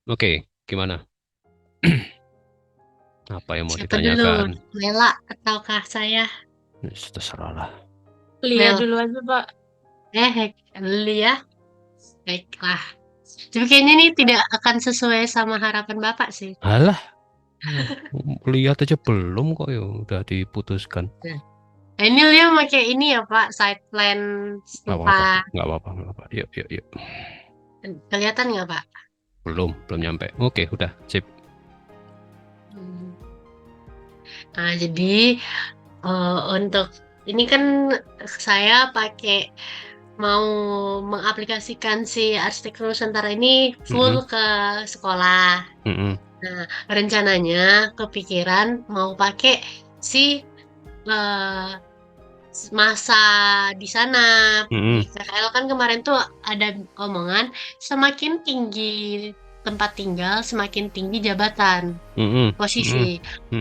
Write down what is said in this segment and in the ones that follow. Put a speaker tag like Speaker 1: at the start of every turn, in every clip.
Speaker 1: Oke, gimana? Apa yang mau
Speaker 2: Siapa dulu?
Speaker 1: ditanyakan?
Speaker 2: Lela ataukah saya?
Speaker 1: Terserah lah.
Speaker 3: Lia
Speaker 2: Mel.
Speaker 3: dulu aja, Pak.
Speaker 2: Lu ya. Baiklah. Tapi kayaknya ini tidak akan sesuai sama harapan Bapak sih.
Speaker 1: Alah, lihat aja belum kok ya udah diputuskan.
Speaker 2: Nah, ini Lia pakai ini ya Pak, side plan
Speaker 1: Nggak
Speaker 2: stupa.
Speaker 1: apa-apa, nggak apa-apa, nggak apa. Yuk, yuk, yuk.
Speaker 2: Kelihatan nggak Pak?
Speaker 1: Belum nyampe. Oke, udah, sip.
Speaker 2: Hmm. Nah, jadi untuk ini kan saya pakai mau mengaplikasikan si arsitektur Nusantara ini full
Speaker 1: Mm-mm,
Speaker 2: ke sekolah.
Speaker 1: mm-mm,
Speaker 2: Nah, rencananya kepikiran mau pakai si eh, masa di sana di
Speaker 1: mm-mm,
Speaker 2: KL kan kemarin tuh ada omongan semakin tinggi tempat tinggal, semakin tinggi jabatan
Speaker 1: mm-mm,
Speaker 2: posisi.
Speaker 1: mm-mm,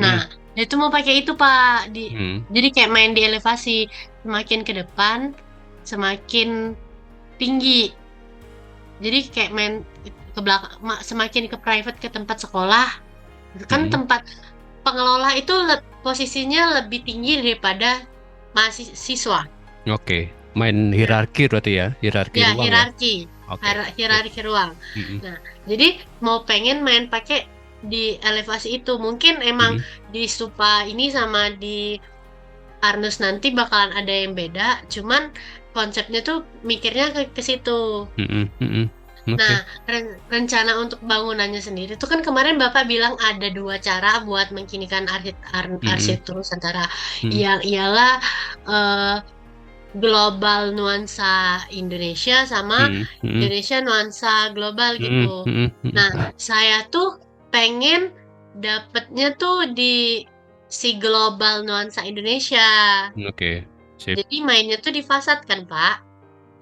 Speaker 2: Nah,
Speaker 1: mm-mm,
Speaker 2: dia tuh mau pakai itu Pak
Speaker 1: mm-mm.
Speaker 2: jadi kayak main di elevasi semakin ke depan semakin tinggi. Jadi kayak main ke belakang semakin ke private ke tempat sekolah. Itu kan
Speaker 1: Mm-mm.
Speaker 2: tempat pengelola itu posisinya lebih tinggi daripada mahasiswa.
Speaker 1: Oke, main
Speaker 2: Ya,
Speaker 1: hierarki berarti ya, hierarki
Speaker 2: ya
Speaker 1: ruang ya.
Speaker 2: hierarki,
Speaker 1: Oke, sip.
Speaker 2: hierarki ruang.
Speaker 1: Mm-mm,
Speaker 2: Nah, jadi mau pengen main pakai di elevasi itu. Mungkin emang
Speaker 1: mm-mm,
Speaker 2: di Stupa ini sama di Arnus nanti bakalan ada yang beda. Cuman konsepnya tuh mikirnya ke situ.
Speaker 1: mm-mm, mm-mm.
Speaker 2: Nah,
Speaker 1: Oke.
Speaker 2: rencana untuk bangunannya sendiri itu kan kemarin Bapak bilang ada dua cara buat mengkinikan
Speaker 1: Mm-mm,
Speaker 2: arsitektur Nusantara.
Speaker 1: mm-mm,
Speaker 2: Yang ialah eh, global nuansa Indonesia sama
Speaker 1: mm-mm, mm-mm,
Speaker 2: Indonesia nuansa global gitu.
Speaker 1: mm-mm, mm-mm,
Speaker 2: Nah,
Speaker 1: mm-mm.
Speaker 2: saya tuh pengen dapetnya tuh di si global nuansa Indonesia.
Speaker 1: Oke, sip.
Speaker 2: Jadi mainnya tuh di fasad kan, Pak.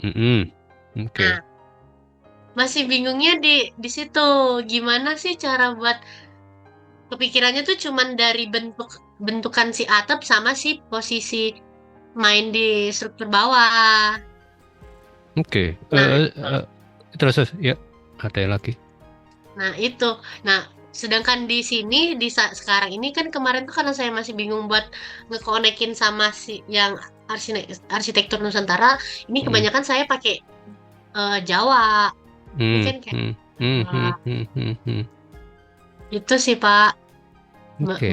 Speaker 1: Mm-mm.
Speaker 2: Nah,
Speaker 1: Oke.
Speaker 2: masih bingungnya di situ. Gimana sih cara buat kepikirannya tuh cuman dari bentukan si atap sama si posisi main di struktur bawah.
Speaker 1: Oke.
Speaker 2: Nah,
Speaker 1: Terus ya ada yang lagi.
Speaker 2: nah itu. Nah, sedangkan di sini di sekarang ini kan kemarin tuh karena saya masih bingung buat ngekonekin sama si yang arsitektur Nusantara, ini
Speaker 1: Mm,
Speaker 2: kebanyakan saya pakai Jawa. Ini
Speaker 1: mm,
Speaker 2: kan kayak
Speaker 1: mm, mm,
Speaker 2: wah,
Speaker 1: mm, mm, mm, mm.
Speaker 2: itu sih Pak.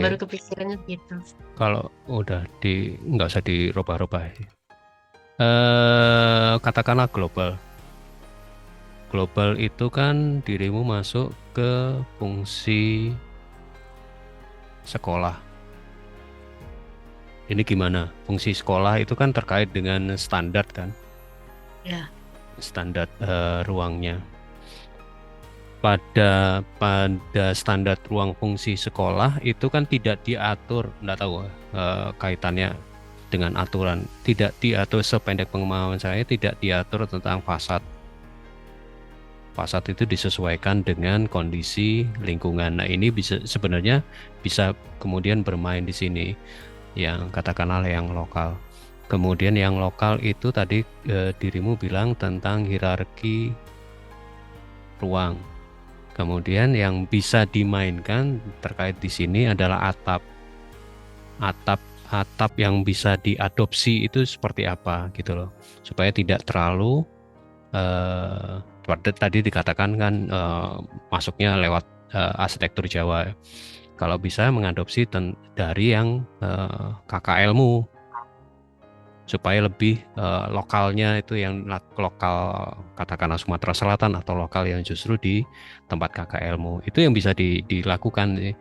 Speaker 2: Baru
Speaker 1: Oke.
Speaker 2: kepikirannya gitu.
Speaker 1: Kalau udah nggak usah dirubah-rubah. Katakanlah global. Global itu kan dirimu masuk ke fungsi sekolah. Ini gimana? Fungsi sekolah itu kan terkait dengan standar kan,
Speaker 2: Ya.
Speaker 1: standar ruangnya. Pada standar ruang fungsi sekolah itu kan tidak diatur, nggak tahu kaitannya dengan aturan, tidak diatur sependek pengetahuan saya, tidak diatur tentang fasad. Fasad itu disesuaikan dengan kondisi lingkungan. Nah, ini bisa sebenarnya bisa kemudian bermain di sini yang katakanlah yang lokal. Kemudian yang lokal itu tadi dirimu bilang tentang hierarki ruang. Kemudian yang bisa dimainkan terkait di sini adalah atap. Atap atap yang bisa diadopsi itu seperti apa gitu loh. Supaya tidak terlalu tadi dikatakan kan masuknya lewat arsitektur Jawa. Kalau bisa mengadopsi dari yang KKLmu supaya lebih lokalnya itu yang lokal katakanlah Sumatera Selatan atau lokal yang justru di tempat KKLmu itu yang bisa dilakukan sih.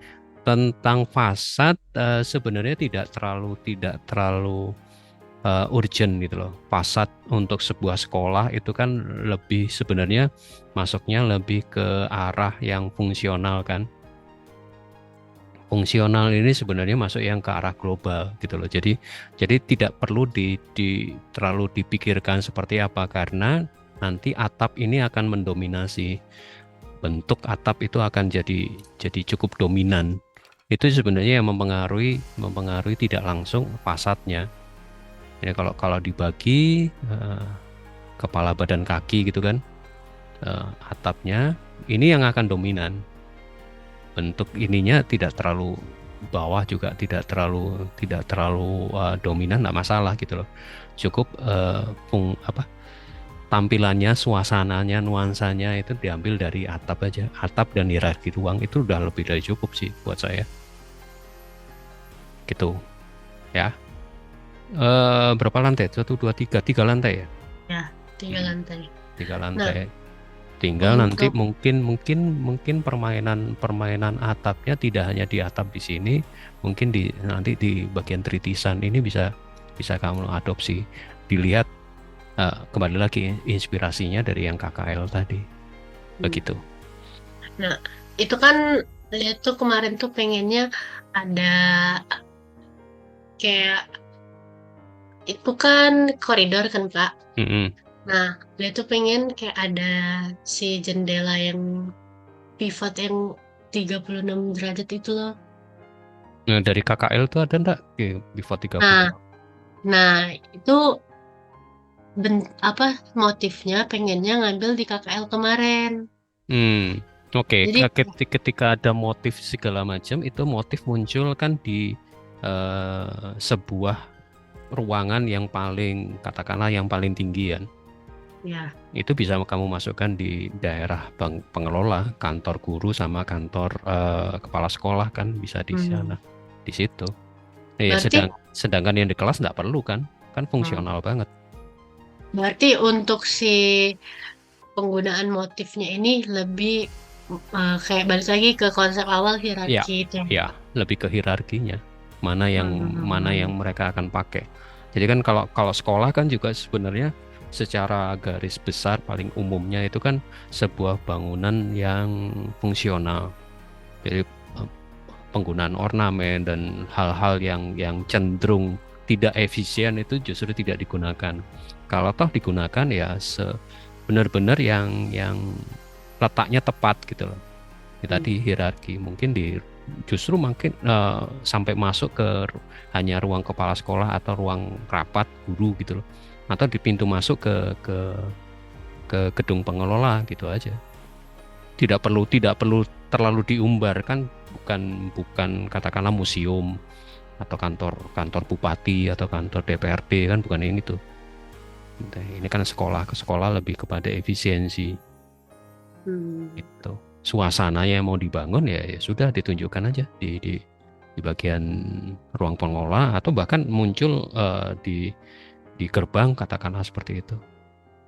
Speaker 1: Tentang fasad sebenarnya tidak terlalu urgent gitu loh. Fasad untuk sebuah sekolah itu kan lebih sebenarnya masuknya lebih ke arah yang fungsional kan. Fungsional ini sebenarnya masuk yang ke arah global gitu loh. Jadi tidak perlu terlalu dipikirkan seperti apa karena nanti atap ini akan mendominasi. Bentuk atap itu akan jadi cukup dominan. Itu sebenarnya yang mempengaruhi tidak langsung fasadnya. Ini kalau dibagi kepala badan kaki gitu kan atapnya. Ini yang akan dominan. Bentuk ininya tidak terlalu bawah juga tidak terlalu dominan, nggak masalah gitu loh. Cukup tampilannya, suasananya, nuansanya itu diambil dari atap aja. Atap dan hierarki ruang itu udah lebih dari cukup sih buat saya. Gitu ya. Berapa lantai? Satu, dua, tiga, tiga lantai ya.
Speaker 2: Ya, 3 lantai.
Speaker 1: Tiga
Speaker 2: Nah,
Speaker 1: lantai. Tinggal nanti
Speaker 2: untuk
Speaker 1: mungkin permainan atapnya tidak hanya di atap di sini, mungkin nanti di bagian tritisan ini bisa bisa kamu adopsi. Dilihat kembali lagi inspirasinya dari yang KKL tadi. Begitu.
Speaker 2: nah, itu kan saya tuh kemarin tuh pengennya ada kayak itu kan koridor kan Kak.
Speaker 1: Mm-mm.
Speaker 2: Nah, dia tuh pengen kayak ada si jendela yang pivot yang 36 derajat itu loh.
Speaker 1: Nah, dari KKL tuh ada enggak pivot 30?
Speaker 2: Nah, nah itu apa motifnya pengennya ngambil di KKL kemarin.
Speaker 1: Hmm, oke.
Speaker 2: Jadi
Speaker 1: Ketika ada motif segala macam, itu motif muncul kan di sebuah ruangan yang paling, katakanlah yang paling tinggi ya.
Speaker 2: ya,
Speaker 1: Itu bisa kamu masukkan di daerah pengelola, kantor guru sama kantor kepala sekolah kan bisa di sana,
Speaker 2: hmm,
Speaker 1: di situ. Ya,
Speaker 2: berarti
Speaker 1: sedangkan yang di kelas nggak perlu kan
Speaker 2: hmm,
Speaker 1: fungsional banget.
Speaker 2: berarti untuk si penggunaan motifnya ini lebih kayak balik lagi ke konsep awal
Speaker 1: Ya,
Speaker 2: hierarki itu.
Speaker 1: ya, lebih ke hierarkinya. Mana yang
Speaker 2: Hmm,
Speaker 1: mereka akan pakai. Jadi kan kalau kalau sekolah kan juga sebenarnya secara garis besar paling umumnya itu kan sebuah bangunan yang fungsional. Jadi penggunaan ornamen dan hal-hal yang cenderung tidak efisien itu justru tidak digunakan. Kalau toh digunakan ya benar-benar yang letaknya tepat gitu loh. Ya,
Speaker 2: hmm,
Speaker 1: tadi hierarki mungkin justru mungkin sampai masuk ke hanya ruang kepala sekolah atau ruang rapat guru gitu loh, atau di pintu masuk ke gedung pengelola gitu aja. Tidak perlu terlalu diumbar kan, bukan bukan katakanlah museum atau kantor kantor bupati atau kantor DPRD kan, bukan ini tuh. Ini kan sekolah, ke sekolah lebih kepada efisiensi
Speaker 2: hmm.
Speaker 1: gitu. Suasananya mau dibangun ya sudah ditunjukkan aja di bagian ruang pengelola atau bahkan muncul di gerbang, katakanlah seperti itu.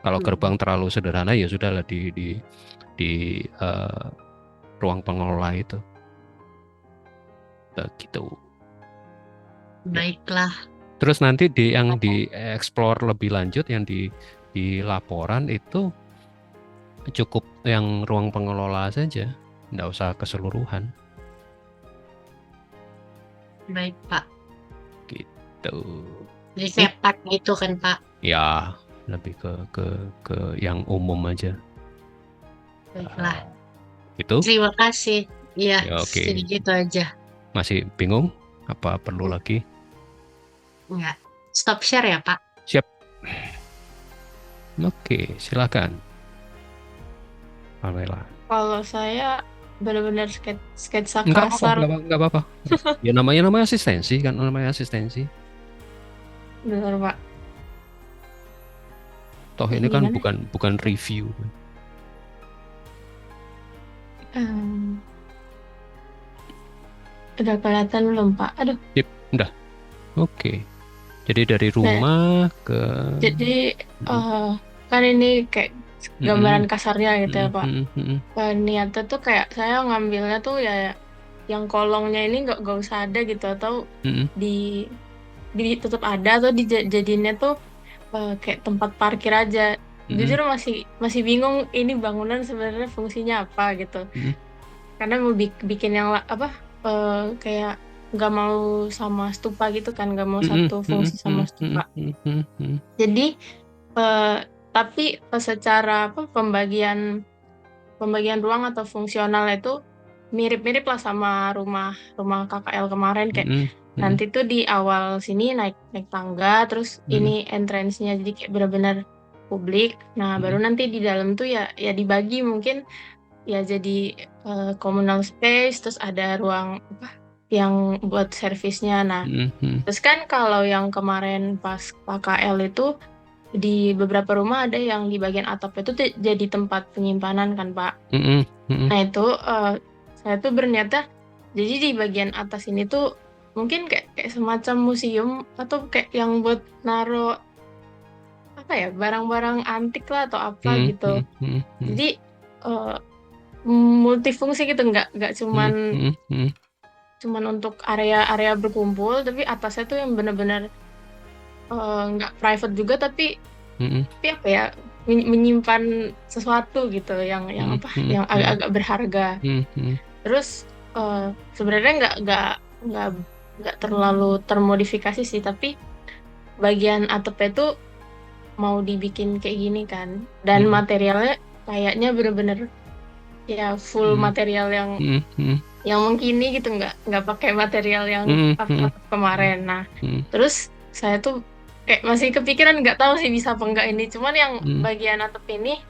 Speaker 1: Kalau
Speaker 2: Hmm.
Speaker 1: gerbang terlalu sederhana ya sudahlah di ruang pengelola itu. Begitu ya.
Speaker 2: Baiklah.
Speaker 1: Terus nanti yang di explore lebih lanjut yang di laporan itu cukup yang ruang pengelola saja, nggak usah keseluruhan
Speaker 2: Baik, Pak.
Speaker 1: gitu.
Speaker 2: Jadi
Speaker 1: Nih,
Speaker 2: kayak part gitu kan, Pak.
Speaker 1: ya lebih ke yang umum aja.
Speaker 2: Baiklah.
Speaker 1: Ah, itu
Speaker 2: Terima kasih. Iya,
Speaker 1: ya oke.
Speaker 2: segitu aja.
Speaker 1: Masih bingung? Apa perlu lagi?
Speaker 2: Enggak. Stop share ya, Pak.
Speaker 1: Siap. Oke, silakan, Pamela.
Speaker 3: Kalau saya benar-benar sketsa
Speaker 1: Enggak apa-apa,
Speaker 3: kasar,
Speaker 1: enggak apa-apa. Ya namanya asistensi kan, namanya asistensi.
Speaker 3: benar Pak.
Speaker 1: Toh ini kan
Speaker 3: Gimana?
Speaker 1: bukan bukan review.
Speaker 3: Em, udah kelihatan belum Pak? Aduh,
Speaker 1: Sip, udah. Oke. Jadi dari
Speaker 3: nah,
Speaker 1: rumah ke
Speaker 3: jadi
Speaker 1: Mm,
Speaker 3: eh, kan ini kayak gambaran
Speaker 1: mm,
Speaker 3: kasarnya gitu ya
Speaker 1: mm,
Speaker 3: Pak.
Speaker 1: mm, mm,
Speaker 3: Niatnya tuh kayak saya ngambilnya tuh ya yang kolongnya ini nggak usah ada gitu atau
Speaker 1: mm,
Speaker 3: di tetap ada atau dijadiinnya tuh kayak tempat parkir aja.
Speaker 1: mm,
Speaker 3: Jujur masih masih bingung ini bangunan sebenarnya fungsinya apa gitu.
Speaker 1: mm,
Speaker 3: Karena mau bikin yang apa kayak nggak mau sama stupa gitu kan, nggak mau
Speaker 1: mm,
Speaker 3: satu
Speaker 1: mm,
Speaker 3: fungsi sama
Speaker 1: mm,
Speaker 3: stupa.
Speaker 1: mm, mm, mm, mm.
Speaker 3: Jadi eh, tapi secara apa pembagian ruang atau fungsional itu mirip-mirip lah sama rumah rumah KKL kemarin kayak
Speaker 1: Mm, mm,
Speaker 3: nanti tuh di awal sini naik naik tangga terus ini
Speaker 1: mm,
Speaker 3: entrance-nya jadi kayak benar-benar publik. Nah, baru
Speaker 1: mm,
Speaker 3: nanti di dalam tuh ya ya dibagi mungkin ya jadi communal space, terus ada ruang apa yang buat servisnya. Nah,
Speaker 1: Mhm.
Speaker 3: terus kan kalau yang kemarin pas KKL itu di beberapa rumah ada yang di bagian atap itu jadi tempat penyimpanan kan Pak.
Speaker 1: Mhm. Mhm.
Speaker 3: Nah itu saya tuh berniatnya jadi di bagian atas ini tuh mungkin kayak semacam museum atau kayak yang buat naro apa ya barang-barang antik lah atau apa
Speaker 1: Mhm.
Speaker 3: gitu.
Speaker 1: Mhm. Mhm.
Speaker 3: Jadi eh, multifungsi gitu nggak cuman
Speaker 1: Mhm. Mhm.
Speaker 3: cuman untuk area-area berkumpul tapi atasnya tuh yang benar-benar nggak private juga
Speaker 1: Mhm.
Speaker 3: tapi apa ya menyimpan sesuatu gitu yang
Speaker 1: Mhm.
Speaker 3: apa
Speaker 1: Mhm.
Speaker 3: yang
Speaker 1: Mhm.
Speaker 3: agak-agak berharga.
Speaker 1: Mhm. Mhm.
Speaker 3: Terus sebenarnya nggak nggak terlalu termodifikasi sih, tapi bagian atapnya itu mau dibikin kayak gini kan, dan
Speaker 1: Mhm.
Speaker 3: materialnya kayaknya bener-bener ya full
Speaker 1: Mhm.
Speaker 3: material yang
Speaker 1: Mhm. Mhm.
Speaker 3: mengkini gitu, nggak pakai material yang
Speaker 1: Mhm. Mhm.
Speaker 3: atap kemarin. Nah,
Speaker 1: Mhm.
Speaker 3: terus saya tuh kayak masih kepikiran nggak tahu sih bisa apa enggak ini, cuman yang
Speaker 1: Mhm.
Speaker 3: bagian atap ini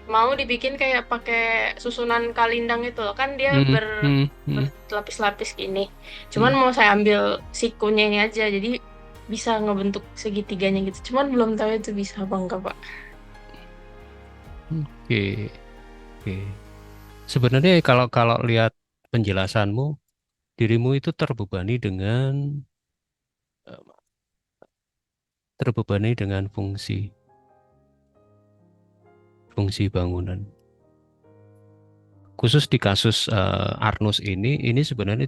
Speaker 3: mau dibikin kayak pakai susunan kalindang itu loh kan dia
Speaker 1: Mhm. Mhm. Mhm.
Speaker 3: berlapis-lapis gini. Cuman
Speaker 1: Mhm.
Speaker 3: mau saya ambil sikunya ini aja jadi bisa ngebentuk segitiganya gitu. Cuman belum tahu itu bisa apa enggak, Pak.
Speaker 1: Oke. Oke. Sebenarnya kalau kalau lihat penjelasanmu, dirimu itu eh, terbebani dengan fungsi bangunan. Khusus di kasus Arnus ini sebenarnya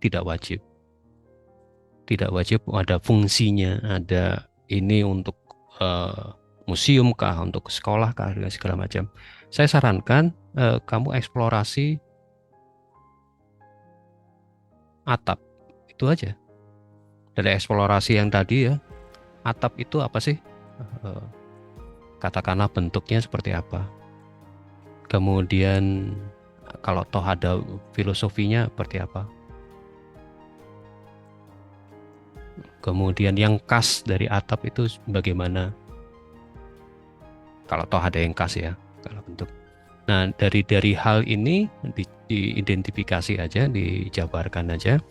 Speaker 1: tidak wajib, tidak wajib ada fungsinya, ada ini untuk eh, museum kah, untuk sekolah kah, dan segala macam. Saya sarankan kamu eksplorasi atap itu aja. Dari eksplorasi yang tadi ya, atap itu apa sih? Eh, Katakanlah bentuknya seperti apa. Kemudian kalau toh ada filosofinya seperti apa. Kemudian yang khas dari atap itu bagaimana? Kalau toh ada yang khas ya, kalau bentuk. Nah, dari hal ini diidentifikasi aja, dijabarkan aja.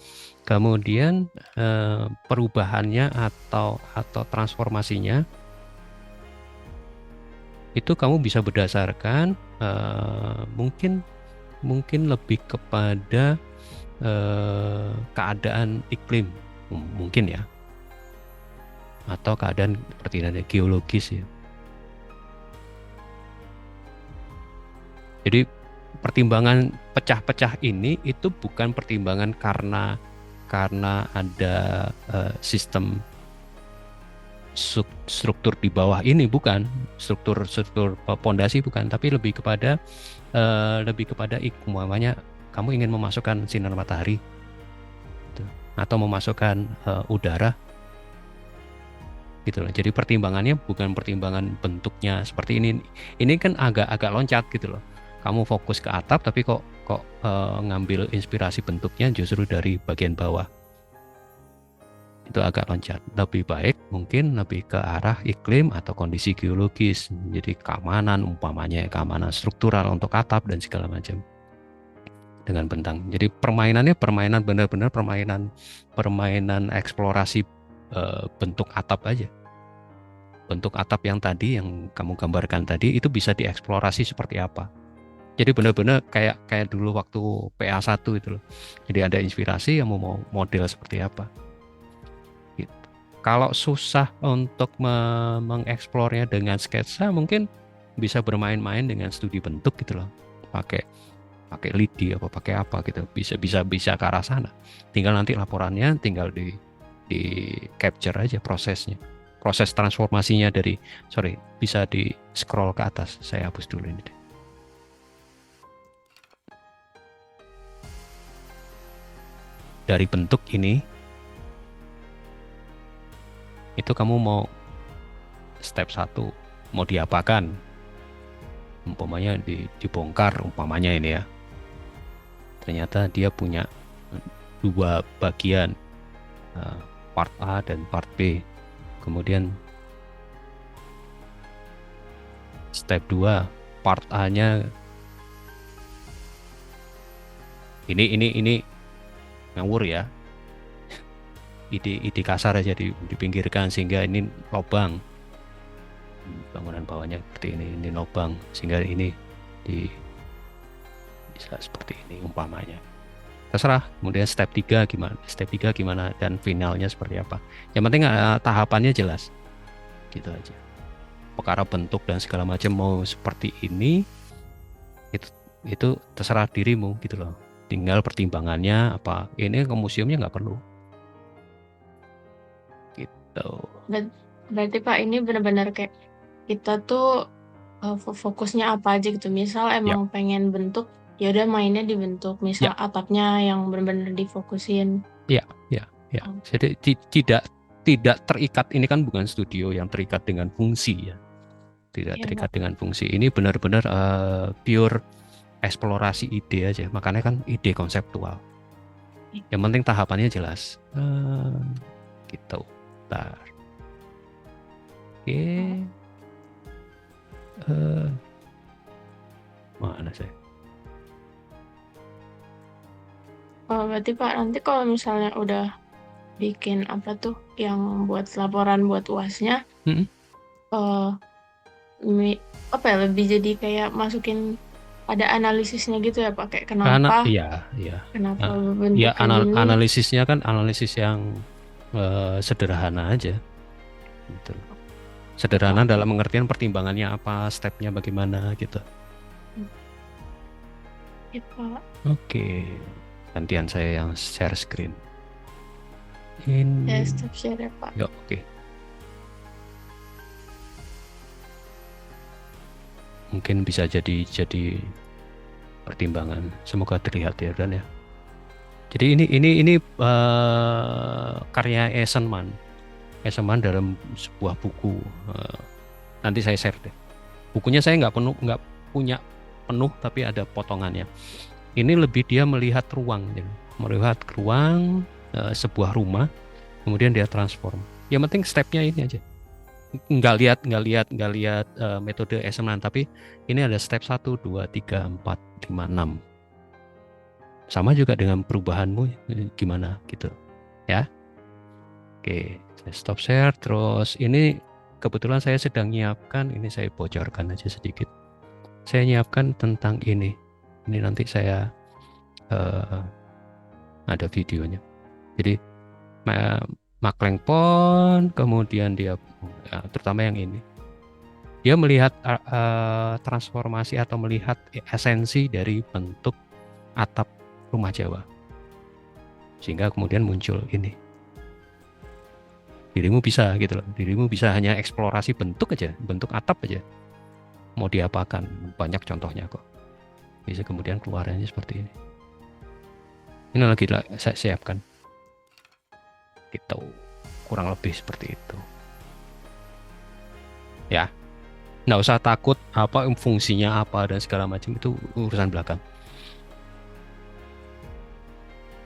Speaker 1: Kemudian perubahannya atau transformasinya itu kamu bisa berdasarkan mungkin lebih kepada keadaan iklim mungkin ya, atau keadaan seperti ini geologis ya. Jadi pertimbangan pecah-pecah ini itu bukan pertimbangan karena ada sistem struktur di bawah ini, bukan struktur pondasi, bukan, tapi lebih kepada umpamanya kamu ingin memasukkan sinar matahari gitu, atau memasukkan udara gitu loh. Jadi pertimbangannya bukan pertimbangan bentuknya seperti ini. Ini kan agak loncat gitu loh. Kamu fokus ke atap tapi kok ngambil inspirasi bentuknya justru dari bagian bawah. Itu agak loncat. Lebih baik mungkin lebih ke arah iklim atau kondisi geologis. Jadi keamanan umpamanya, keamanan struktural untuk atap dan segala macam dengan bentang. Jadi permainannya benar-benar permainan eksplorasi bentuk atap aja. Bentuk atap yang tadi yang kamu gambarkan tadi itu bisa dieksplorasi seperti apa. Jadi benar-benar kayak dulu waktu PA1 itu loh. Jadi ada inspirasi yang mau model seperti apa. Gitu. Kalau susah untuk mengeksplornya dengan sketsa, mungkin bisa bermain-main dengan studi bentuk gitu loh. Pakai lidi apa pakai apa gitu. Bisa ke arah sana. Tinggal nanti laporannya tinggal di capture aja prosesnya. Proses transformasinya bisa di scroll ke atas. Saya hapus dulu ini deh. Dari bentuk ini itu kamu mau step 1 mau diapakan, umpamanya dibongkar umpamanya ini ya, ternyata dia punya 2 bagian, part A dan part B. Kemudian step 2 part A nya Ini ngawur ya. Ide kasar aja dipinggirkan sehingga ini lobang. Bangunan bawahnya seperti ini lobang sehingga ini bisa seperti ini umpamanya. Terserah. Kemudian step 3 gimana dan finalnya seperti apa. Yang penting tahapannya jelas. Gitu aja. Perkara bentuk dan segala macam mau seperti ini itu terserah dirimu gitu loh. Tinggal pertimbangannya apa. Ini ke museumnya nggak perlu. Gitu.
Speaker 3: Berarti Pak ini benar-benar kayak kita tuh fokusnya apa aja gitu. Misal emang pengen bentuk, ya udah mainnya dibentuk. Misal atapnya yang benar-benar difokusin.
Speaker 1: Ya. Jadi tidak terikat. Ini kan bukan studio yang terikat dengan fungsi ya. Tidak terikat dengan fungsi. Ini benar-benar pure eksplorasi ide aja. Makanya kan ide konseptual. Yang penting tahapannya jelas. Gitu. Bentar. Oke. Mana saya?
Speaker 3: Berarti Pak nanti kalau misalnya udah bikin apa tuh yang buat laporan buat UASnya, apa ya, lebih jadi kayak masukin ada analisisnya gitu ya Pak, kayak kenapa kenapa bentuk kayak gini.
Speaker 1: Analisisnya kan analisis yang sederhana aja gitu. Sederhana dalam pengertian pertimbangannya apa, stepnya bagaimana gitu.
Speaker 3: Ya Pak.
Speaker 1: Oke. Gantian saya yang share screen.
Speaker 3: Ya, stop share ya Pak.
Speaker 1: Ya, oke. Mungkin bisa jadi pertimbangan. Semoga terlihat ya Dan ya. Jadi ini karya Eisenman dalam sebuah buku. Nanti saya share deh. Bukunya saya nggak punya penuh tapi ada potongannya. Ini lebih dia melihat ruang, sebuah rumah, kemudian dia transform. Yang penting stepnya ini aja. Nggak lihat metode Eisenman, tapi ini ada step 1, 2, 3, 4, 5, 6. Sama juga dengan perubahanmu gimana gitu ya. Oke, saya stop share. Terus ini kebetulan saya sedang nyiapkan, ini saya bocorkan aja sedikit. Saya nyiapkan tentang ini nanti saya ada videonya. Jadi Mark Langpon, kemudian dia terutama yang ini, dia melihat transformasi atau melihat esensi dari bentuk atap rumah Jawa, sehingga kemudian muncul ini. Dirimu bisa gitu loh, dirimu bisa hanya eksplorasi bentuk aja, bentuk atap aja, mau diapakan, banyak contohnya kok. Bisa kemudian keluarannya seperti ini. Ini lagi saya siapkan. Gitu, kurang lebih seperti itu. Ya, nggak usah takut apa fungsinya apa dan segala macam, itu urusan belakang.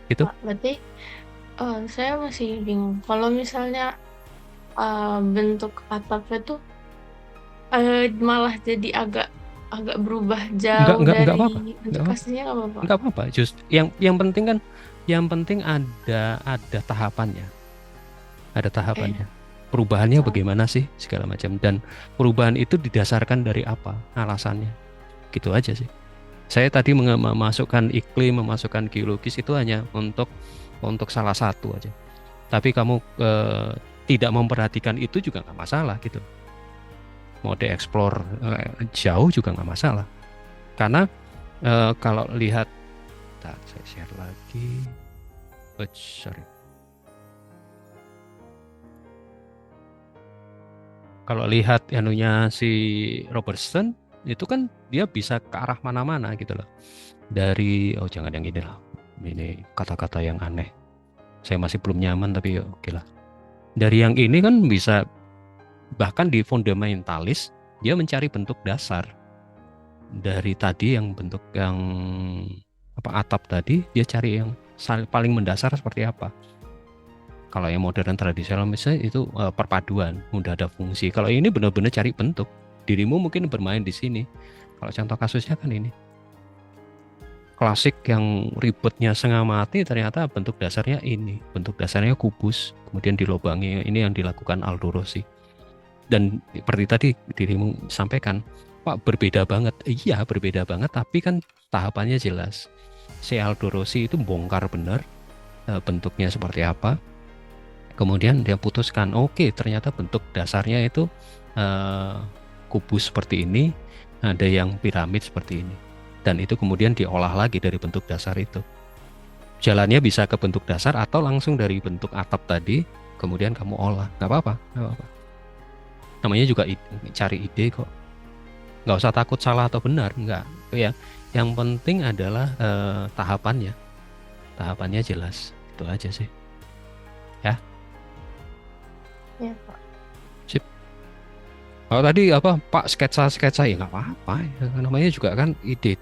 Speaker 1: Itu.
Speaker 3: Berarti saya masih bingung. Kalau misalnya bentuk atapnya tuh malah jadi agak berubah jauh dari bentuk aslinya, nggak apa-apa.
Speaker 1: Nggak apa-apa. Just yang penting kan, yang penting ada tahapannya. Ada tahapannya. Perubahannya bagaimana sih segala macam, dan perubahan itu didasarkan dari apa alasannya. Gitu aja sih. Saya tadi memasukkan iklim, memasukkan geologis itu hanya untuk salah satu aja. Tapi kamu tidak memperhatikan itu juga nggak masalah gitu. Mau dieksplor jauh juga nggak masalah. Karena kalau lihat, saya share lagi. Sorry. Kalau lihat anunya si Robertson itu kan dia bisa ke arah mana-mana gitu loh. Dari jangan yang ini lah. Ini kata-kata yang aneh. Saya masih belum nyaman tapi oke lah. Dari yang ini kan bisa, bahkan di fundamentalis dia mencari bentuk dasar. Dari tadi yang bentuk yang atap tadi, dia cari yang paling mendasar seperti apa. Kalau yang modern tradisional misalnya itu perpaduan, udah ada fungsi. Kalau ini benar-benar cari bentuk. Dirimu mungkin bermain di sini. Kalau contoh kasusnya kan ini. klasik yang ribetnya setengah mati, ternyata bentuk dasarnya ini, bentuk dasarnya kubus, kemudian dilobangi. Ini yang dilakukan Aldo Rossi. Dan seperti tadi dirimu sampaikan, Pak, berbeda banget. Iya, berbeda banget, tapi kan tahapannya jelas. Si Aldo Rossi itu bongkar benar bentuknya seperti apa. Kemudian dia putuskan, oke, ternyata bentuk dasarnya itu kubus seperti ini, ada yang piramid seperti ini. Dan itu kemudian diolah lagi dari bentuk dasar itu. Jalannya bisa ke bentuk dasar atau langsung dari bentuk atap tadi, kemudian kamu olah. Nggak apa-apa, nggak apa-apa. Namanya juga cari ide kok. Nggak usah takut salah atau benar, nggak. Ya, yang penting adalah tahapannya. Tahapannya jelas. Itu aja sih. Ya.
Speaker 3: Ya, Pak.
Speaker 1: Sip. Kalau tadi apa Pak sketsa ya nggak apa-apa. Ya, namanya juga kan ide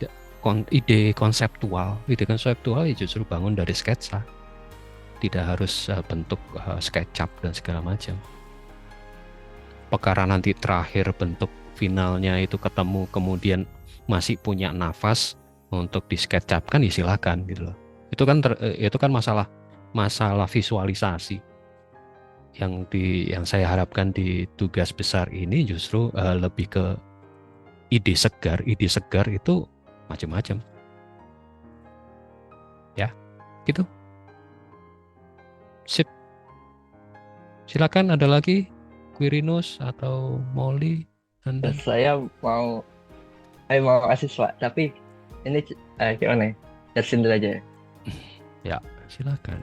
Speaker 1: konseptual. Ide konseptual ya justru bangun dari sketsa. Tidak harus bentuk SketchUp dan segala macam. Perkara nanti terakhir bentuk finalnya itu ketemu kemudian masih punya nafas untuk di SketchUp kan ya silakan gitu loh. Itu kan masalah visualisasi. Yang saya harapkan di tugas besar ini justru lebih ke ide segar itu macam-macam ya, gitu. Sip, silakan ada lagi Quirinus atau Molly Anda.
Speaker 4: Saya mau mahasiswa, tapi ini gimana ya? Jelasin dulu aja ya.
Speaker 1: Ya, silakan.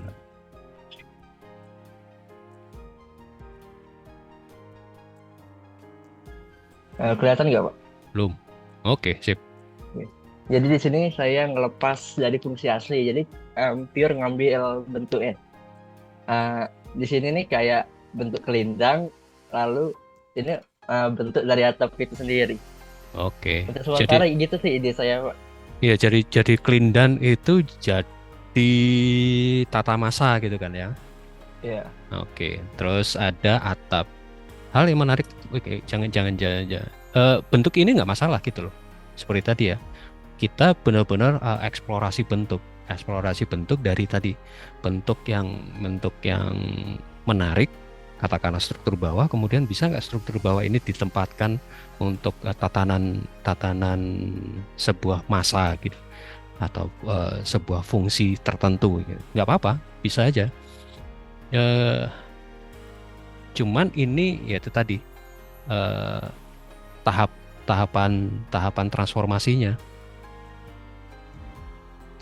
Speaker 4: Kelihatan nggak, Pak?
Speaker 1: Belum. Oke, sip.
Speaker 4: Jadi di sini saya ngelepas dari fungsi asli, jadi pure ngambil bentuknya. Di sini nih kayak bentuk kelindang, lalu ini bentuk dari atap itu sendiri.
Speaker 1: Oke.
Speaker 4: Untuk sementara gitu sih ide saya, Pak.
Speaker 1: Iya, jadi kelindan itu jadi tata masa gitu kan ya.
Speaker 4: Iya.
Speaker 1: Oke, terus ada atap. Hal yang menarik, oke, jangan. Bentuk ini nggak masalah gitu loh. Seperti tadi ya, kita benar-benar eksplorasi bentuk dari tadi, bentuk yang menarik, katakanlah struktur bawah. Kemudian bisa nggak struktur bawah ini ditempatkan untuk tatanan sebuah masa gitu, atau sebuah fungsi tertentu gitu. Nggak apa-apa, bisa aja. Cuman ini ya itu tadi tahapan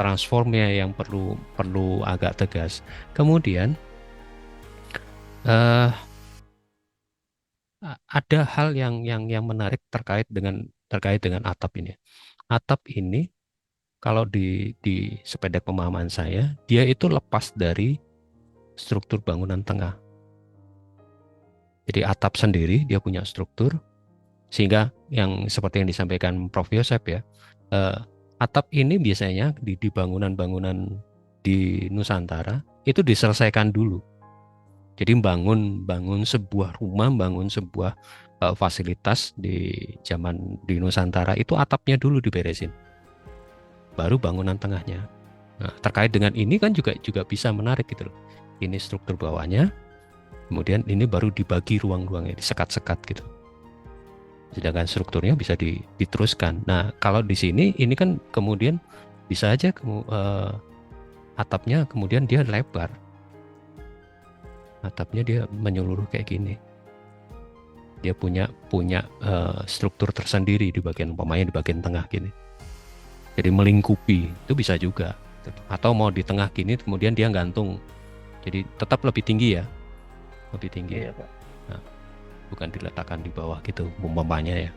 Speaker 1: transformnya yang perlu agak tegas. Kemudian ada hal yang menarik terkait dengan atap ini. Atap ini kalau di sependek pemahaman saya, dia itu lepas dari struktur bangunan tengah. Jadi atap sendiri dia punya struktur, sehingga yang seperti yang disampaikan Prof. Yosep ya, atap ini biasanya di bangunan-bangunan di Nusantara itu diselesaikan dulu. Jadi bangun sebuah rumah, bangun sebuah fasilitas di zaman di Nusantara itu atapnya dulu diberesin, baru bangunan tengahnya. Nah, terkait dengan ini kan juga bisa menarik gitu loh. Ini struktur bawahnya, kemudian ini baru dibagi ruang-ruangnya, disekat-sekat gitu. Sedangkan strukturnya bisa diteruskan. Nah, kalau di sini ini kan kemudian bisa aja atapnya kemudian dia lebar. Atapnya dia menyeluruh kayak gini. Dia punya struktur tersendiri di bagian umpamanya di bagian tengah gini. Jadi melingkupi, itu bisa juga. Atau mau di tengah gini kemudian dia gantung. Jadi tetap lebih tinggi ya. Lebih tinggi.
Speaker 4: Iya, Pak.
Speaker 1: Nah, bukan diletakkan di bawah gitu umpamanya ya.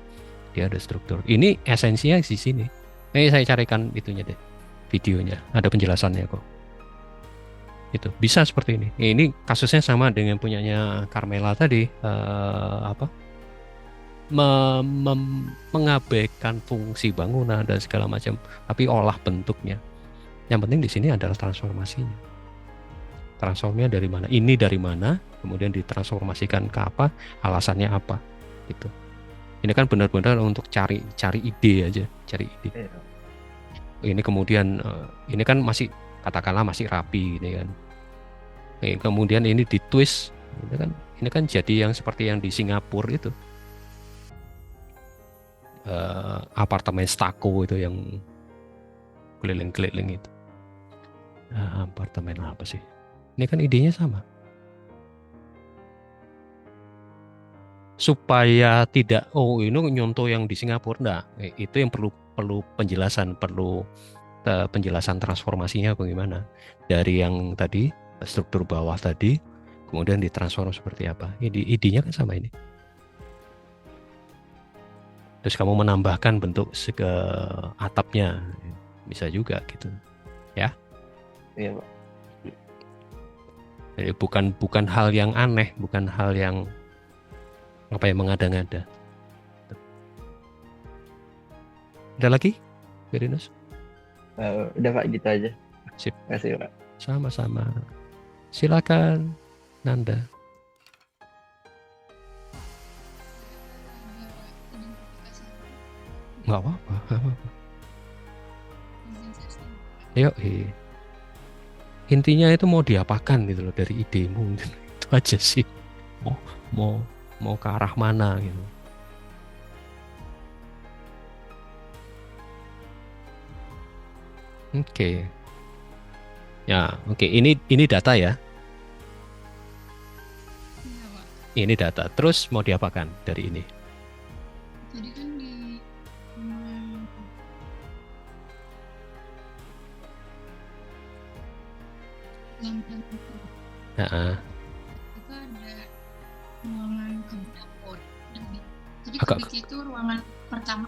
Speaker 1: Dia ada struktur. Ini esensinya di sini. Saya carikan itunya deh, videonya. Ada penjelasannya kok. Itu bisa seperti ini. Ini kasusnya sama dengan punyanya Carmela tadi, mengabaikan fungsi bangunan dan segala macam, tapi olah bentuknya. Yang penting di sini adalah transformasinya. Transformnya dari mana? Ini dari mana? Kemudian ditransformasikan ke apa? Alasannya apa? Gitu. Ini kan benar-benar untuk cari ide aja, cari ide. Ini kemudian ini kan masih katakanlah masih rapi ini kan. Kemudian ini ditwist, ini kan jadi yang seperti yang di Singapura itu. Apartemen Stako itu yang keliling-keliling itu. Apartemen apa sih? Ini kan idenya sama. Supaya tidak ini nyontoh yang di Singapura, enggak. Itu yang perlu penjelasan, perlu penjelasan transformasinya bagaimana dari yang tadi struktur bawah tadi kemudian ditransform seperti apa. Idenya kan sama ini. Terus kamu menambahkan bentuk atapnya, bisa juga gitu, ya.
Speaker 4: Iya, Pak.
Speaker 1: Jadi bukan hal yang aneh, bukan hal yang mengada-ngada. Ada lagi, Berinus?
Speaker 4: Udah Pak, gitu aja.
Speaker 1: Sip.
Speaker 4: Terima kasih Pak.
Speaker 1: Sama-sama. Silakan, Nanda. Nggak apa-apa. Yuk, intinya itu mau diapakan gitu loh dari idemu, itu aja sih. Mau ke arah mana gitu. Oke. Ya, oke. Ini data ya. Ini data. Terus mau diapakan dari ini?
Speaker 5: Jadi kan di lampion itu
Speaker 1: Nah,
Speaker 5: itu ada ruangan dapur. Jadi
Speaker 1: Agak-
Speaker 5: kebetulan itu ruangan pertama,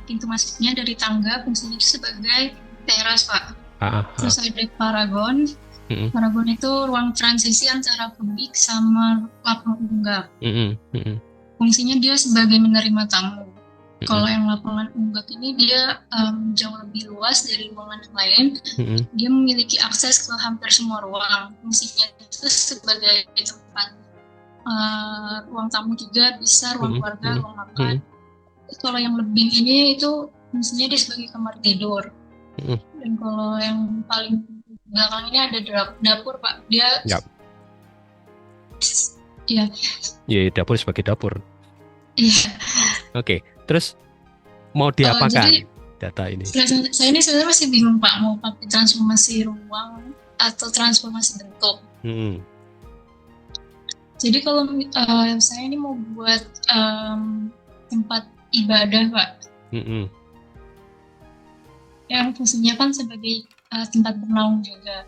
Speaker 5: pintu masuknya dari tangga, fungsinya itu sebagai teras, Pak. Terus ada paragon.
Speaker 1: Mm-mm.
Speaker 5: Paragon itu ruang transisi antara publik sama lapangan unggah. Fungsinya dia sebagai menerima tamu. Kalau yang lapangan unggah ini dia jauh lebih luas dari ruangan yang lain. Dia memiliki akses ke hampir semua ruang. Fungsinya itu sebagai tempat ruang tamu juga bisa, ruang keluarga, ruang makan. Terus kalau yang lebih ini itu fungsinya dia sebagai kamar tidur. Dan kalau yang paling belakang ini ada dapur, Pak. Dia
Speaker 1: Yap.
Speaker 5: Iya.
Speaker 1: Ya, dapur sebagai dapur.
Speaker 5: Iya.
Speaker 1: Oke, terus mau diapakan
Speaker 5: Jadi,
Speaker 1: data ini?
Speaker 5: Saya ini sebenarnya masih bingung, Pak, mau pakai transformasi ruang atau transformasi bentuk. Jadi kalau saya ini mau buat tempat ibadah, Pak. Yang fungsinya kan sebagai tempat bernaung juga.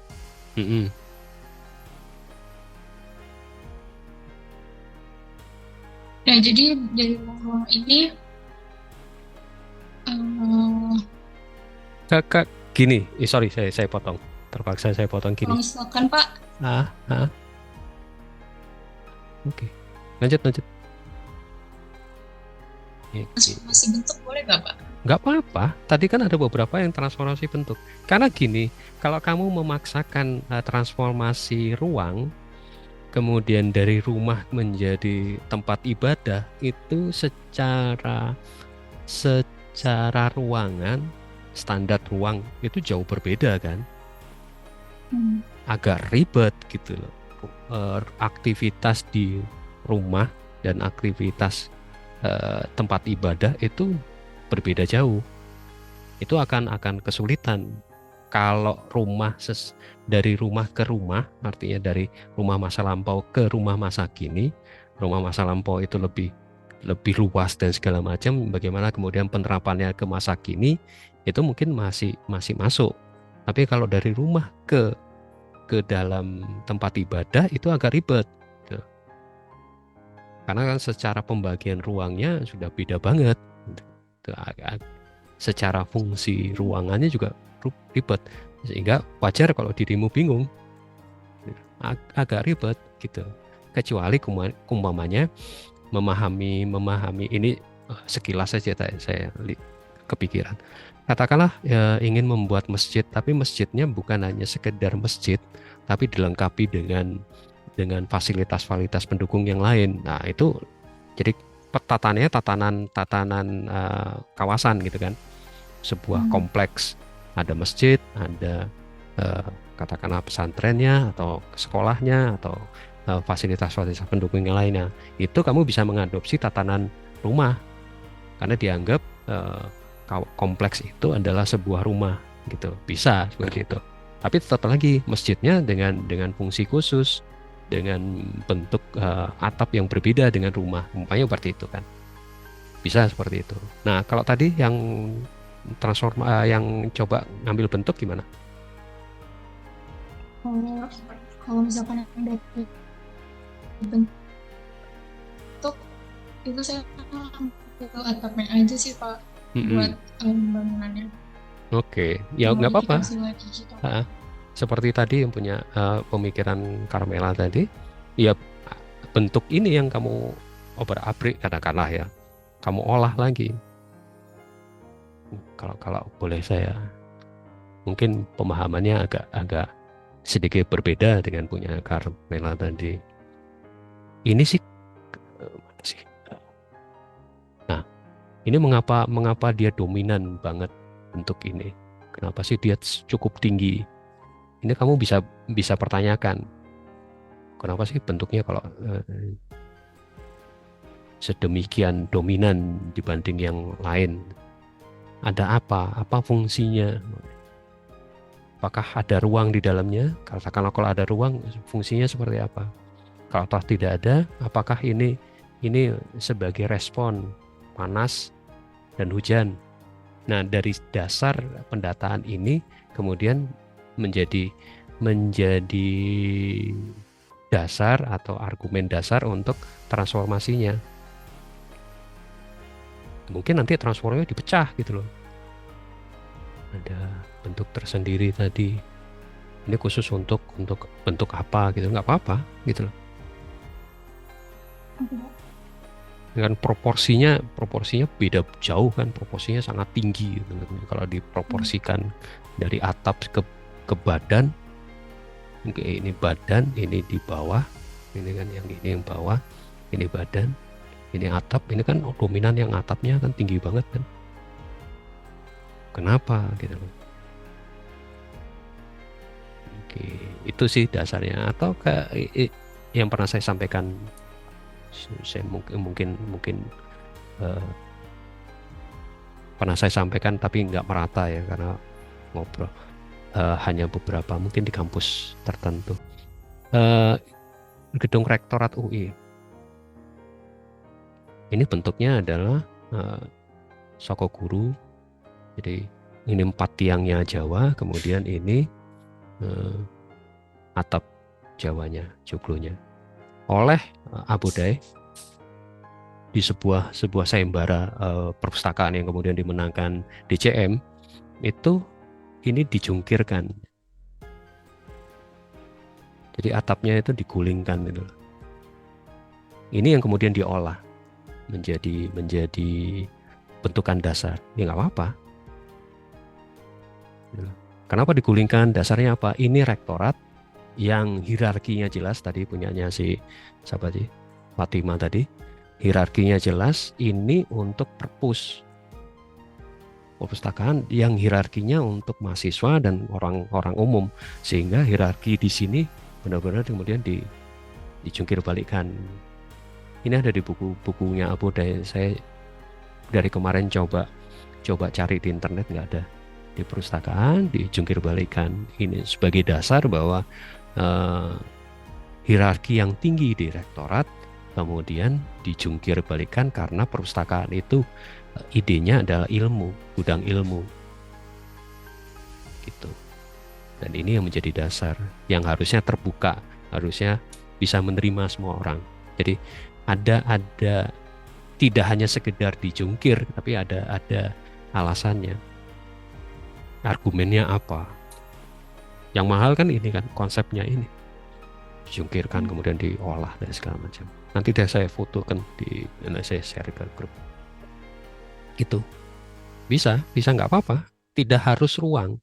Speaker 5: Ya, jadi dari ruang ini
Speaker 1: Kakak gini, sorry saya potong. Terpaksa saya potong gini.
Speaker 5: kalau misalkan, Pak,
Speaker 1: Oke. Lanjut.
Speaker 5: transformasi bentuk boleh nggak, Pak?
Speaker 1: Nggak apa-apa. Tadi kan ada beberapa yang transformasi bentuk. Karena gini, kalau kamu memaksakan transformasi ruang, kemudian dari rumah menjadi tempat ibadah, itu secara ruangan, standar ruang itu jauh berbeda kan? Agak ribet gitu loh. Aktivitas di rumah dan aktivitas tempat ibadah itu berbeda jauh. Itu akan kesulitan kalau dari rumah ke rumah, artinya dari rumah masa lampau ke rumah masa kini. Rumah masa lampau itu lebih luas dan segala macam. Bagaimana kemudian penerapannya ke masa kini itu mungkin masih masuk. Tapi kalau dari rumah ke dalam tempat ibadah itu agak ribet. Karena kan secara pembagian ruangnya sudah beda banget. Secara fungsi ruangannya juga ribet. Sehingga wajar kalau dirimu bingung. Agak ribet gitu. Kecuali umpamanya memahami ini sekilas saja saya kepikiran. Katakanlah ingin membuat masjid, tapi masjidnya bukan hanya sekedar masjid, tapi dilengkapi dengan fasilitas pendukung yang lain. Nah, itu jadi tatanan kawasan gitu kan. sebuah kompleks, ada masjid, ada katakanlah pesantrennya atau sekolahnya atau fasilitas-fasilitas pendukung yang lainnya, itu kamu bisa mengadopsi tatanan rumah karena dianggap kompleks itu adalah sebuah rumah gitu, bisa seperti itu. Tapi tetap lagi masjidnya dengan fungsi khusus, dengan bentuk atap yang berbeda dengan rumah, umpamanya seperti itu kan, bisa seperti itu. Nah kalau tadi yang yang coba ngambil bentuk gimana?
Speaker 5: Kalau misalkan yang dari bentuk itu saya ambil atapnya aja sih Pak, buat bangunannya.
Speaker 1: Oke, ya nggak apa-apa.
Speaker 5: Modifikasi lagi gitu.
Speaker 1: Seperti tadi yang punya pemikiran Carmela tadi, ya bentuk ini yang kamu obrak-abrik katakanlah ya, kamu olah lagi. Kalau boleh saya, mungkin pemahamannya agak sedikit berbeda dengan punya Carmela tadi. Ini sih, mana sih? Nah, ini mengapa dia dominan banget bentuk ini? Kenapa sih dia cukup tinggi? Ini kamu bisa pertanyakan, kenapa sih bentuknya kalau sedemikian dominan dibanding yang lain? Ada apa? Apa fungsinya? Apakah ada ruang di dalamnya? Katakanlah kalau ada ruang, fungsinya seperti apa? Kalau toh tidak ada, apakah ini sebagai respon panas dan hujan? Nah, dari dasar pendataan ini kemudian menjadi dasar atau argumen dasar untuk transformasinya. Mungkin nanti transformasinya dipecah gitu loh. Ada bentuk tersendiri tadi. Ini khusus untuk bentuk apa gitu, nggak apa-apa gitu loh. Dengan proporsinya beda jauh kan, proporsinya sangat tinggi gitu. Kalau diproporsikan dari atap ke badan, ini badan, ini di bawah, ini kan ini yang bawah, ini badan, ini atap, ini kan dominan yang atapnya kan tinggi banget kan. Kenapa gitu loh. Oke, itu sih dasarnya. Atau kayak yang pernah saya sampaikan, saya mungkin pernah saya sampaikan tapi nggak merata ya, karena ngobrol hanya beberapa mungkin di kampus tertentu. Gedung Rektorat UI ini bentuknya adalah Sokoguru. Jadi ini 4 tiangnya Jawa, kemudian ini atap Jawanya, joglonya oleh Abu Dhabi di sebuah sayembara perpustakaan yang kemudian dimenangkan DCM. Itu ini dijungkirkan, jadi atapnya itu digulingkan gitu. Ini yang kemudian diolah menjadi bentukan dasar. Ya nggak apa-apa. Kenapa digulingkan? Dasarnya apa? Ini rektorat yang hierarkinya jelas, tadi punyanya si siapa sih? Fatima tadi. Hierarkinya jelas, ini untuk perpustakaan yang hierarkinya untuk mahasiswa dan orang-orang umum, sehingga hierarki di sini benar-benar kemudian dijungkir balikkan. Ini ada di bukunya Abu Dhabi. Saya dari kemarin coba cari di internet, nggak ada. Di perpustakaan dijungkir balikkan. Ini sebagai dasar bahwa hierarki yang tinggi di rektorat kemudian dijungkir balikkan karena perpustakaan itu idenya adalah ilmu, gudang ilmu gitu. Dan ini yang menjadi dasar yang harusnya terbuka, harusnya bisa menerima semua orang. Jadi ada tidak hanya sekedar dijungkir, tapi ada alasannya, argumennya apa. Yang mahal kan ini kan, konsepnya ini dijungkirkan kemudian diolah dan segala macam. Nanti deh saya fotokan saya share ke grup. Itu bisa nggak apa-apa, tidak harus ruang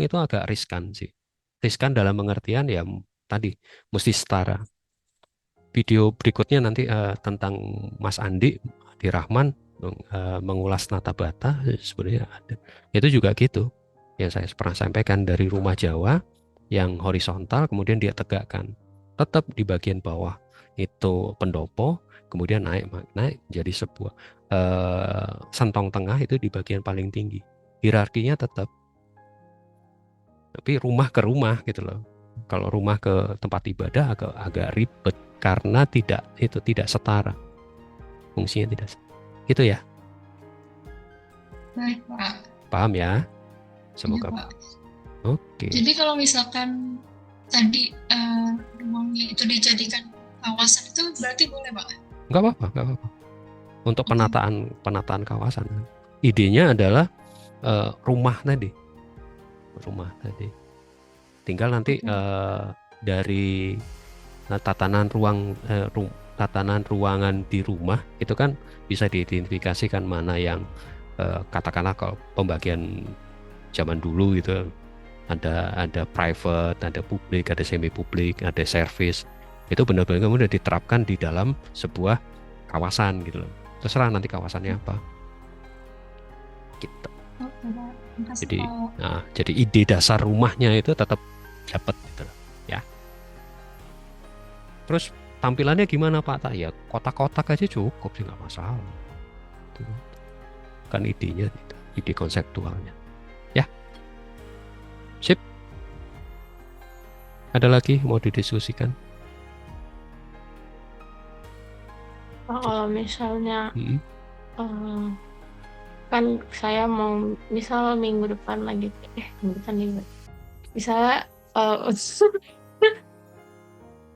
Speaker 1: itu agak riskan sih. Riskan dalam pengertian ya tadi mesti setara. Video berikutnya nanti tentang Mas Andi Rahman mengulas tata bata sebenarnya ada. Itu juga gitu yang saya pernah sampaikan, dari rumah Jawa yang horizontal kemudian dia tegakkan tetap di bagian bawah itu pendopo, kemudian naik jadi sebuah sentong tengah itu di bagian paling tinggi, hierarkinya tetap, tapi rumah ke rumah gitu loh. Kalau rumah ke tempat ibadah agak ribet karena tidak setara fungsinya, tidak gitu ya.
Speaker 5: Baik, Pak.
Speaker 1: Paham ya?
Speaker 5: Iya,
Speaker 1: Semoga.
Speaker 5: Pak.
Speaker 1: Oke.
Speaker 5: Jadi kalau misalkan tadi ruangnya itu dijadikan kawasan itu berarti boleh, Pak?
Speaker 1: Nggak apa-apa. Untuk penataan kawasan, idenya adalah rumah tadi. Tinggal nanti dari tatanan ruangan di rumah itu kan bisa diidentifikasikan mana yang katakanlah kalau pembagian zaman dulu gitu ada private, ada publik, ada semi publik, ada service. Itu benar-benar kemudian diterapkan di dalam sebuah kawasan gitu loh. Terserah nanti kawasannya apa. Gitu. Jadi ide dasar rumahnya itu tetap dapat gitu loh, ya. Terus tampilannya gimana Pak? Ya kotak-kotak aja cukup sih, nggak masalah. Itu kan idenya, ide konseptualnya. Ya. Sip. Ada lagi mau didiskusikan?
Speaker 3: Kalau misalnya kan saya mau misal minggu depan lagi bukan nih, misalnya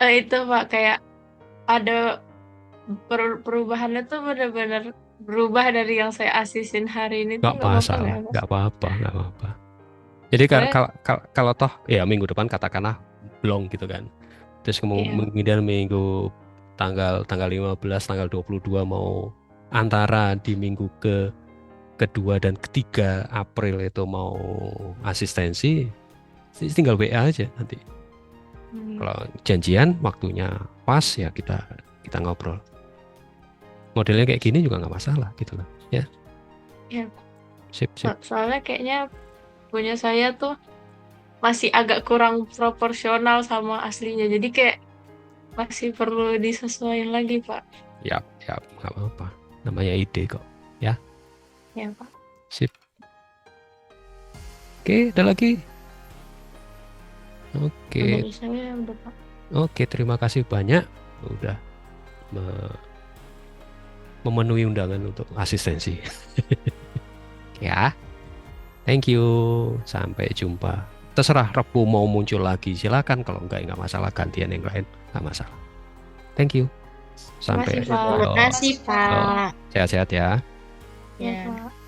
Speaker 3: itu Pak, kayak ada perubahannya tuh benar-benar berubah dari yang saya asisin hari ini tuh
Speaker 1: Nggak masalah, nggak apa-apa. Jadi kalau toh ya minggu depan katakanlah blong gitu kan. Terus kemudian minggu tanggal 15, tanggal 22 mau antara di minggu kedua dan ketiga April itu mau asistensi, tinggal WA aja nanti. Kalau janjian waktunya pas ya kita ngobrol. Modelnya kayak gini juga nggak masalah gitu loh, ya.
Speaker 3: Iya.
Speaker 1: Sip.
Speaker 3: Soalnya kayaknya punya saya tuh masih agak kurang proporsional sama aslinya, jadi kayak masih perlu disesuaikan lagi Pak.
Speaker 1: Ya nggak apa-apa, namanya ide kok, ya.
Speaker 3: Ya Pak.
Speaker 1: Sip. Oke, ada lagi? Oke.
Speaker 3: Saya udah Pak.
Speaker 1: Oke, terima kasih banyak udah memenuhi undangan untuk asistensi. Ya. Thank you. Sampai jumpa. Terserah Rabu mau muncul lagi silakan, kalau enggak masalah, gantian yang lain enggak masalah. Thank you. Sampai
Speaker 3: Terima kasih Pak.
Speaker 1: sehat-sehat ya.
Speaker 3: Ya Pak.